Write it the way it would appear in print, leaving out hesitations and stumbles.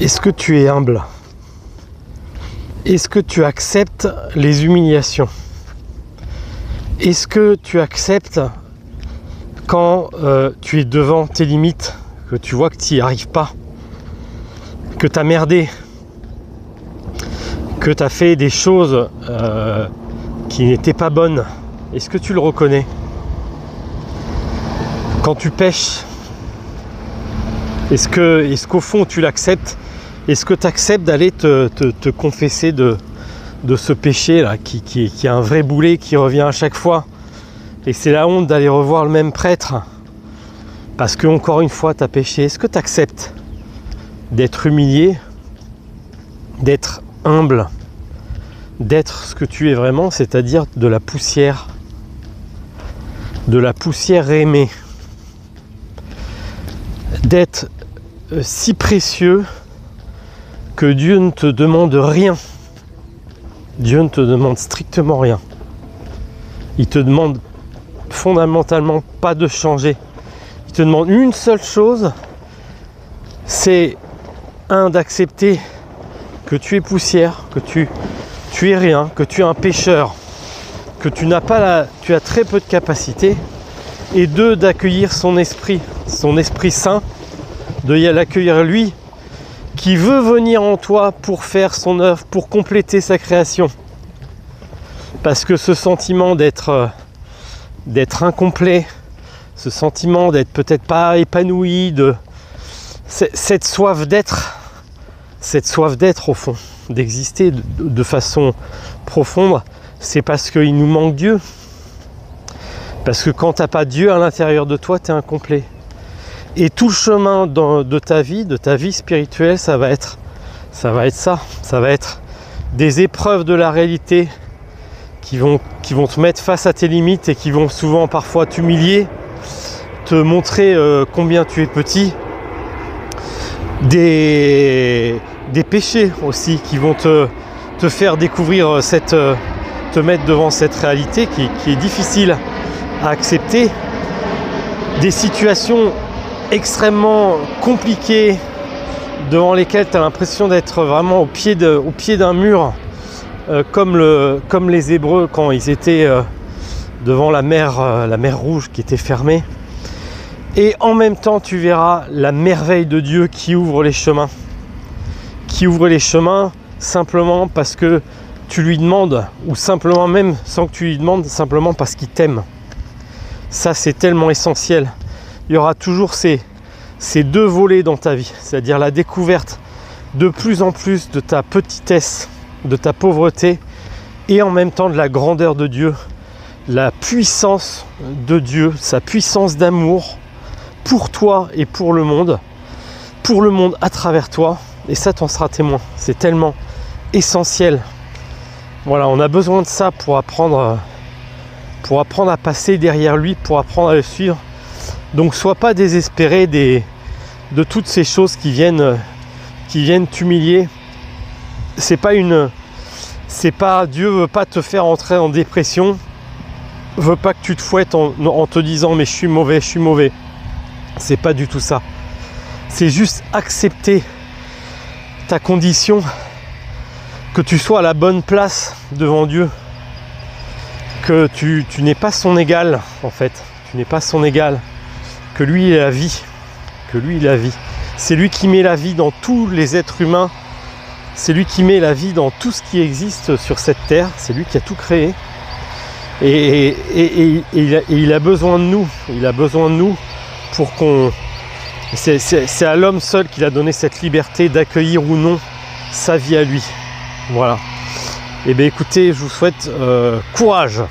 Est-ce que tu es humble? Est-ce que tu acceptes les humiliations? Est-ce que tu acceptes quand tu es devant tes limites, que tu vois que tu n'y arrives pas, que tu as merdé, que tu as fait des choses qui n'étaient pas bonnes? Est-ce que tu le reconnais? Quand tu pêches, est-ce qu'au fond tu l'acceptes? Est-ce que tu acceptes d'aller te confesser de ce péché là qui est un vrai boulet qui revient à chaque fois? Et c'est la honte d'aller revoir le même prêtre parce que encore une fois tu as péché. Est-ce que tu acceptes d'être humilié, d'être humble, d'être ce que tu es vraiment, c'est-à-dire de la poussière aimée, d'être si précieux que Dieu ne te demande rien. Dieu ne te demande strictement rien. Il te demande fondamentalement pas de changer. Il te demande une seule chose, c'est d'accepter que tu es poussière, que tu es rien, que tu es un pécheur, que tu as très peu de capacité, et d'accueillir son Esprit Saint, de l'accueillir lui, qui veut venir en toi pour faire son œuvre, pour compléter sa création. Parce que ce sentiment d'être incomplet, ce sentiment d'être peut-être pas épanoui, cette soif d'être au fond, d'exister de façon profonde, c'est parce qu'il nous manque Dieu. Parce que quand tu n'as pas Dieu à l'intérieur de toi, tu es incomplet. Et tout le chemin de ta vie spirituelle, ça va être des épreuves de la réalité qui vont te mettre face à tes limites et qui vont souvent parfois t'humilier, te montrer combien tu es petit. Des péchés aussi qui vont te faire découvrir te mettre devant cette réalité qui est difficile à accepter. Des situations extrêmement compliquées devant lesquelles tu as l'impression d'être vraiment au pied d'un mur, comme les Hébreux quand ils étaient devant la mer Rouge qui était fermée. Et en même temps tu verras la merveille de Dieu qui ouvre les chemins simplement parce que tu lui demandes, ou simplement même sans que tu lui demandes, simplement parce qu'il t'aime. Ça c'est tellement essentiel. Il y aura toujours ces deux volets dans ta vie, c'est-à-dire la découverte de plus en plus de ta petitesse, de ta pauvreté, et en même temps de la grandeur de Dieu, la puissance de Dieu, sa puissance d'amour pour toi et pour le monde à travers toi, et ça t'en seras témoin. C'est tellement essentiel. Voilà, on a besoin de ça pour apprendre à passer derrière lui, pour apprendre à le suivre. Donc sois pas désespéré de toutes ces choses qui viennent t'humilier. Dieu veut pas te faire entrer en dépression, veut pas que tu te fouettes en te disant mais je suis mauvais. C'est pas du tout ça. C'est juste accepter ta condition, que tu sois à la bonne place devant Dieu, que tu n'es pas son égal en fait, tu n'es pas son égal. Que lui est la vie, c'est lui qui met la vie dans tous les êtres humains, c'est lui qui met la vie dans tout ce qui existe sur cette terre, c'est lui qui a tout créé, et il a besoin de nous, pour qu'on... C'est à l'homme seul qu'il a donné cette liberté d'accueillir ou non sa vie à lui. Voilà. Et bien écoutez, je vous souhaite courage.